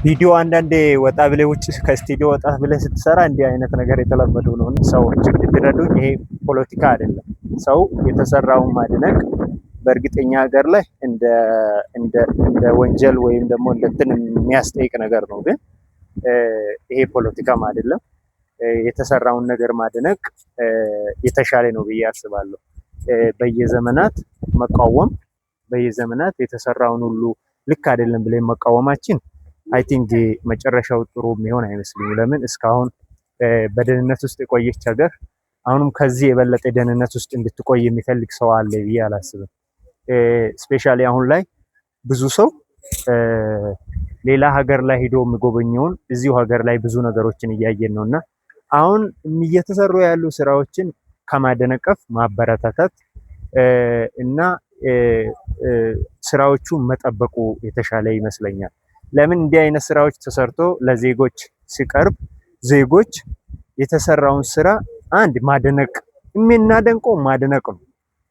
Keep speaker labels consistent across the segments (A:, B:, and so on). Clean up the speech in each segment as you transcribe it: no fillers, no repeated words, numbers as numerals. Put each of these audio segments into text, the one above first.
A: ቪዲዮ አንዳንዴ ወጣ ብለህ ውጭ ከስቱዲዮ ወጣ ብለህ ስትሰራ እንዲህ አይነት ነገር የተለመደው ነው። ሰዎች እንድትረዱኝ ይሄ ፖለቲካ አይደለም። ሰው የተሰራውን ማድነቅ በእርግጠኛ ሀገር ላይ እንደ ወንጀል ወይም ደግሞ እንደ እንትን የሚያስጠይቅ ነገር ነው። ግን ይሄ ፖለቲካም አይደለም። የተሰራውን ነገር ማድነቅ የተሻለ ነው ብዬ አስባለሁ። በየዘመናት መቃወም በየዘመናት የተሰራውን ሁሉ ልክ አይደለም ብለን መቃወማችን አይ ቲንክ መጨረሻው ጥሩ የሚሆን አይመስልኝም። ለምን እስካሁን በደህንነት ውስጥ የቆየች ሀገር አሁንም ከዚህ የበለጠ ደህንነት ውስጥ እንድትቆይ የሚፈልግ ሰው አለ ብዬ አላስብም። ስፔሻሊ አሁን ላይ ብዙ ሰው ሌላ ሀገር ላይ ሄዶ የሚጎበኘውን እዚሁ ሀገር ላይ ብዙ ነገሮችን እያየን ነውና አሁን እየተሰሩ ያሉ ስራዎችን ከማደነቀፍ ማበረታታት እና ስራዎቹ መጠበቁ የተሻለ ይመስለኛል። ለምን እንዲህ አይነት ስራዎች ተሰርቶ ለዜጎች ሲቀርብ ዜጎች የተሰራውን ስራ አንድ ማደነቅ የምናደንቀው ማደነቅ ነው።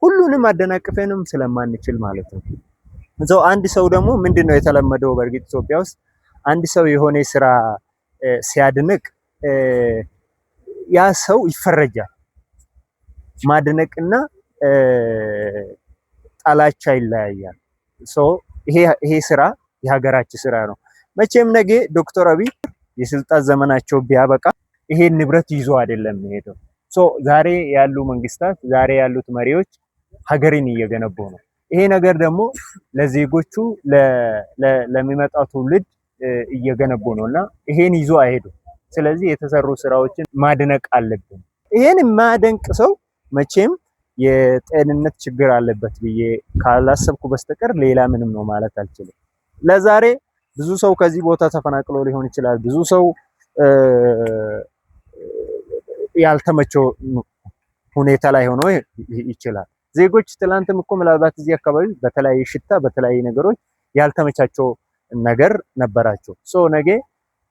A: ሁሉንም አደናቅፈንም ስለማንችል ማለት ነው። አንድ ሰው ደግሞ ምንድነው የተለመደው በእርግጥ ኢትዮጵያ ውስጥ አንድ ሰው የሆነ ስራ ሲያድንቅ ያ ሰው ይፈረጃል። ማድነቅና ጣላቻ ይለያያል። ይሄ ስራ የሀገራችን ስራ ነው። መቼም ነገ ዶክተር አብይ የስልጣን ዘመናቸው ቢያበቃ ይሄን ንብረት ይዞ አይደለም የሚሄደው። ዛሬ ያሉ መንግስታት ዛሬ ያሉት መሪዎች ሀገርን እየገነቡ ነው። ይሄ ነገር ደግሞ ለዜጎቹ ለሚመጣው ትውልድ እየገነቡ ነውና ይሄን ይዞ አይሄዱም። ስለዚህ የተሰሩ ስራዎችን ማድነቅ አለብን። ይሄን የማያደንቅ ሰው መቼም የጤንነት ችግር አለበት ብዬ ካላሰብኩ በስተቀር ሌላ ምንም ነው ማለት አልችልም። ለዛሬ ብዙ ሰው ከዚህ ቦታ ተፈናቅሎ ሊሆን ይችላል። ብዙ ሰው ያልተመቸው ሁኔታ ላይ ሆኖ ይችላል። ዜጎች ትላንትም እኮ ምናልባት እዚህ አካባቢ በተለያየ ሽታ በተለያየ ነገሮች ያልተመቻቸው ነገር ነበራቸው። ነገ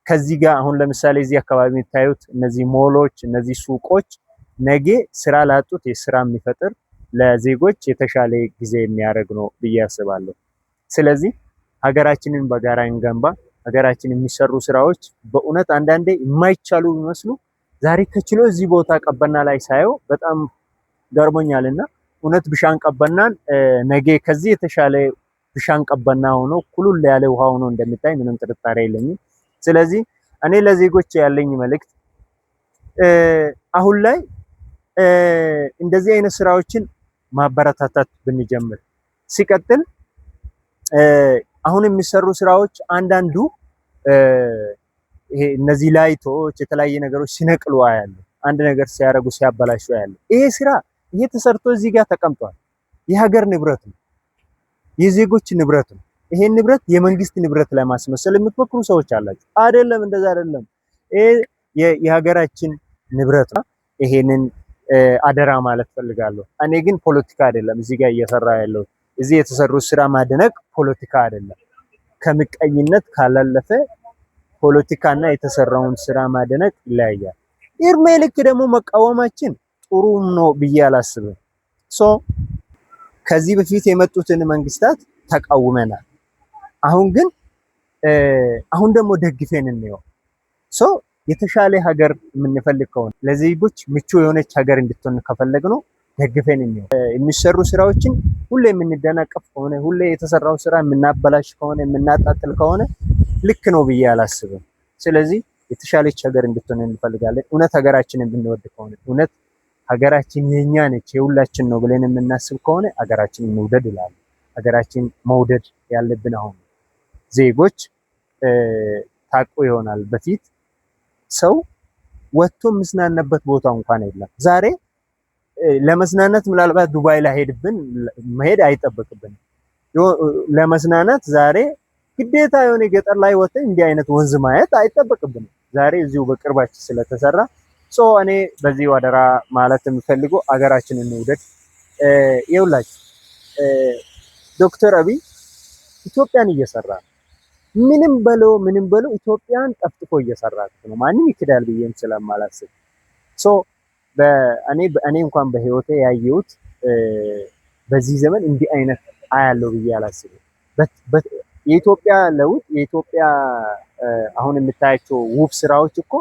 A: ከዚህ ጋር አሁን ለምሳሌ እዚህ አካባቢ የሚታዩት እነዚህ ሞሎች እነዚህ ሱቆች ነገ ስራ ላጡት የስራ የሚፈጥር ለዜጎች የተሻለ ጊዜ የሚያደርግ ነው ብዬ አስባለሁ። ስለዚህ ሀገራችንን በጋራ እንገንባ። ሀገራችን የሚሰሩ ስራዎች በእውነት አንዳንዴ የማይቻሉ ቢመስሉ ዛሬ ተችሎ እዚህ ቦታ ቀበና ላይ ሳየው በጣም ገርሞኛልና እውነት ብሻን ቀበናን ነገ ከዚህ የተሻለ ብሻን ቀበና ሆኖ ኩሉል ያለ ውሃ ሆኖ እንደሚታይ ምንም ጥርጣሬ የለኝም። ስለዚህ እኔ ለዜጎች ያለኝ መልእክት አሁን ላይ እንደዚህ አይነት ስራዎችን ማበረታታት ብንጀምር ሲቀጥል አሁን የሚሰሩ ስራዎች አንዳንዱ ይሄ እነዚህ ላይቶች የተለያየ ነገሮች ሲነቅሉ አያሉ አንድ ነገር ሲያረጉ ሲያበላሹ አያሉ። ይሄ ስራ ይሄ ተሰርቶ እዚህ ጋር ተቀምጧል። የሀገር ንብረት ነው፣ የዜጎች ንብረት ነው። ይሄን ንብረት የመንግስት ንብረት ለማስመሰል የምትሞክሩ ሰዎች አላችሁ። አይደለም፣ እንደዛ አይደለም። ይሄ የሀገራችን ንብረት ነው። ይሄንን አደራ ማለት ፈልጋለሁ። እኔ ግን ፖለቲካ አይደለም እዚህ ጋር እየሰራ ያለው እዚህ የተሰሩ ስራ ማድነቅ ፖለቲካ አይደለም። ከምቀኝነት ካላለፈ ፖለቲካና የተሰራውን ስራ ማድነቅ ይለያያል። እድሜ ልክ ደግሞ መቃወማችን ጥሩም ነው ብዬ አላስብም። ከዚህ በፊት የመጡትን መንግስታት ተቃውመናል። አሁን ግን አሁን ደግሞ ደግፈን እንየው። የተሻለ ሀገር የምንፈልግ ከሆነ ለዜጎች ምቹ የሆነች ሀገር እንድትሆን ከፈለግነው ደግፈን እንየው። የሚሰሩ ስራዎችን ሁሌ የምንደናቀፍ ከሆነ ሁሌ የተሰራው ስራ የምናበላሽ ከሆነ የምናጣጥል ከሆነ ልክ ነው ብዬ አላስብም። ስለዚህ የተሻለች ሀገር እንድትሆን እንፈልጋለን። እውነት ሀገራችንን ብንወድ ከሆነ እውነት ሀገራችን የኛ ነች የሁላችን ነው ብለን የምናስብ ከሆነ ሀገራችንን መውደድ ይላል። ሀገራችን መውደድ ያለብን አሁን ዜጎች ታቆ ይሆናል። በፊት ሰው ወጥቶ ምስናነበት ቦታ እንኳን የለም። ዛሬ ለመዝናናት ምናልባት ዱባይ ላይ መሄድ አይጠበቅብንም። ለመዝናናት ዛሬ ግዴታ የሆነ ገጠር ላይ ወጥተን እንዲህ አይነት ወንዝ ማየት አይጠበቅብንም። ዛሬ እዚሁ በቅርባችን ስለተሰራ እኔ በዚህ አደራ ማለት የምፈልገው አገራችንን እንውደድ። ይኸውላችሁ ዶክተር አብይ ኢትዮጵያን እየሰራ ነው። ምንም በለው ኢትዮጵያን ጠፍጥፎ እየሰራ ነው። ማንም ይክዳል ብዬም ስለማላስብ እኔ እንኳን በህይወቴ ያየሁት በዚህ ዘመን እንዲህ አይነት አያለው ብዬ አላስብም። የኢትዮጵያ ለውጥ የኢትዮጵያ አሁን የምታያቸው ውብ ስራዎች እኮ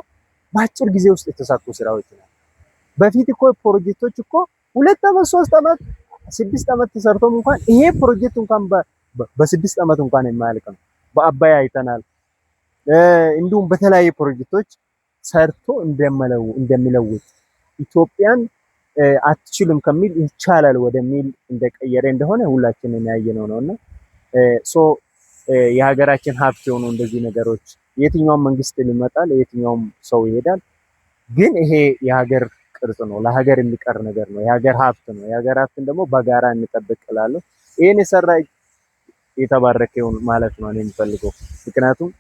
A: በአጭር ጊዜ ውስጥ የተሳኩ ስራዎች ናቸው። በፊት እኮ ፕሮጀክቶች እኮ 2 ዓመት 3 ዓመት 6 ዓመት ተሰርቶም እንኳን ይሄ ፕሮጀክት እንኳን በ6 ዓመት እንኳን የማያልቅ ነው። በአባይ አይተናል። እንዲሁም በተለያዩ ፕሮጀክቶች ሰርቶ እንደሚለውጥ ኢትዮጵያን አትችልም ከሚል ይቻላል ወደሚል እንደቀየረ እንደሆነ ሁላችንም ያየነው ነውና የሀገራችን ሀብት የሆኑ እንደዚህ ነገሮች የትኛውም መንግስት ሊመጣል የትኛውም ሰው ይሄዳል፣ ግን ይሄ የሀገር ቅርጽ ነው፣ ለሀገር የሚቀር ነገር ነው፣ የሀገር ሀብት ነው። የሀገር ሀብትን ደግሞ በጋራ እንጠብቅ እላለሁ። ይሄን የሰራ የተባረከ ይሁን ማለት ነው እኔ የምፈልገው። ምክንያቱም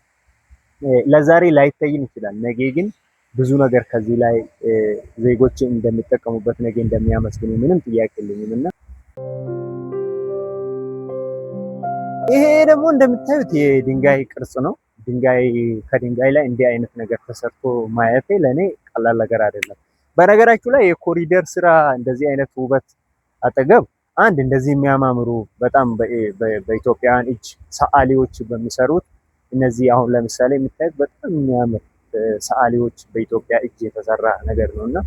A: ለዛሬ ላይታይን ይችላል፣ ነገ ግን ብዙ ነገር ከዚህ ላይ ዜጎች እንደሚጠቀሙበት ነገ እንደሚያመስግኑ ምንም ጥያቄ የለኝም እና ይሄ ደግሞ እንደምታዩት የድንጋይ ቅርጽ ነው። ከድንጋይ ላይ እንዲህ አይነት ነገር ተሰርቶ ማየቴ ለኔ ቀላል ነገር አይደለም። በነገራችሁ ላይ የኮሪደር ስራ እንደዚህ አይነት ውበት አጠገብ አንድ እንደዚህ የሚያማምሩ በጣም በኢትዮጵያውያን እጅ ሰዓሊዎች በሚሰሩት እነዚህ አሁን ለምሳሌ የምታዩት በጣም የሚያምር ሰዓሊዎች በኢትዮጵያ እጅ የተሰራ ነገር ነውና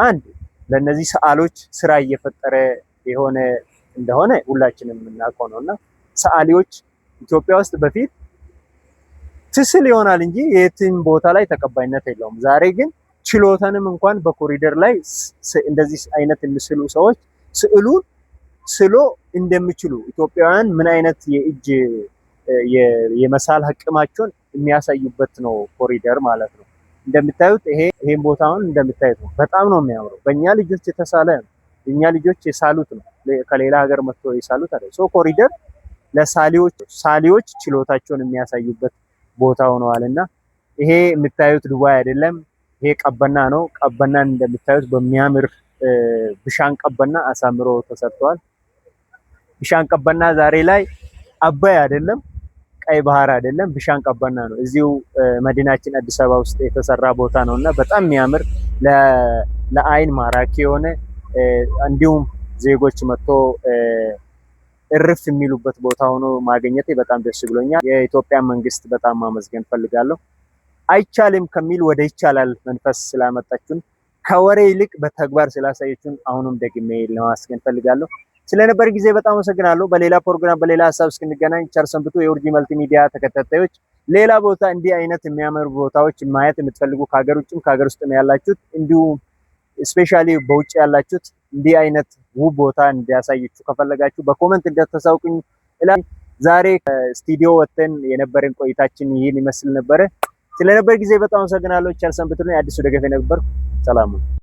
A: አንድ ለነዚህ ሰዓሊዎች ስራ እየፈጠረ የሆነ እንደሆነ ሁላችንም የምናውቀው ነውና ሰዓሊዎች ኢትዮጵያ ውስጥ በፊት ትስል ይሆናል እንጂ የትም ቦታ ላይ ተቀባይነት የለውም። ዛሬ ግን ችሎታንም እንኳን በኮሪደር ላይ እንደዚህ አይነት የሚስሉ ሰዎች ስዕሉን ስሎ እንደሚችሉ ኢትዮጵያውያን ምን አይነት የእጅ የመሳል አቅማቸውን የሚያሳዩበት ነው ኮሪደር ማለት ነው። እንደምታዩት ይሄን ቦታውን እንደምታዩት ነው። በጣም ነው የሚያምረው። በእኛ ልጆች የተሳለ ነው። የኛ ልጆች የሳሉት ነው። ከሌላ ሀገር መጥቶ የሳሉት አይደል። ኮሪደር ለሳሊዎች ችሎታቸውን የሚያሳዩበት ቦታ ሆነዋልና ይሄ የምታዩት ዱባይ አይደለም፣ ይሄ ቀበና ነው። ቀበናን እንደምታዩት በሚያምር ብሻን ቀበና አሳምሮ ተሰርቷል። ብሻን ቀበና ዛሬ ላይ አባይ አይደለም፣ ቀይ ባህር አይደለም፣ ብሻን ቀበና ነው። እዚሁ መዲናችን አዲስ አበባ ውስጥ የተሰራ ቦታ ነውና በጣም የሚያምር ለአይን ማራኪ የሆነ እንዲሁም ዜጎች መጥቶ እርፍ የሚሉበት ቦታ ሆኖ ማግኘቴ በጣም ደስ ብሎኛል። የኢትዮጵያ መንግስት በጣም ማመስገን ፈልጋለሁ። አይቻልም ከሚል ወደ ይቻላል መንፈስ ስላመጣችሁን ከወሬ ይልቅ በተግባር ስላሳየችሁን አሁንም ደግሜ ለማመስገን ፈልጋለሁ። ስለነበር ጊዜ በጣም አመሰግናለሁ። በሌላ ፕሮግራም በሌላ ሀሳብ እስክንገናኝ ቸር ሰንብቱ። የኡርጂ መልቲሚዲያ ተከታታዮች ሌላ ቦታ እንዲህ አይነት የሚያምሩ ቦታዎች ማየት የምትፈልጉ ከሀገር ውጭም ከሀገር ውስጥም ያላችሁት እንዲሁም ስፔሻሊ በውጭ ያላችሁት እንዲህ አይነት ውብ ቦታ እንዲያሳያችሁ ከፈለጋችሁ በኮሜንት እንደተሳውቁኝ እላለሁ። ዛሬ ከስቱዲዮ ወጥተን የነበረን ቆይታችን ይህን ይመስል ነበረ። ስለነበር ጊዜ በጣም አመሰግናለሁ። ቸር ሰንብቱ። አዲሱ ደገፌ ነበር። ሰላም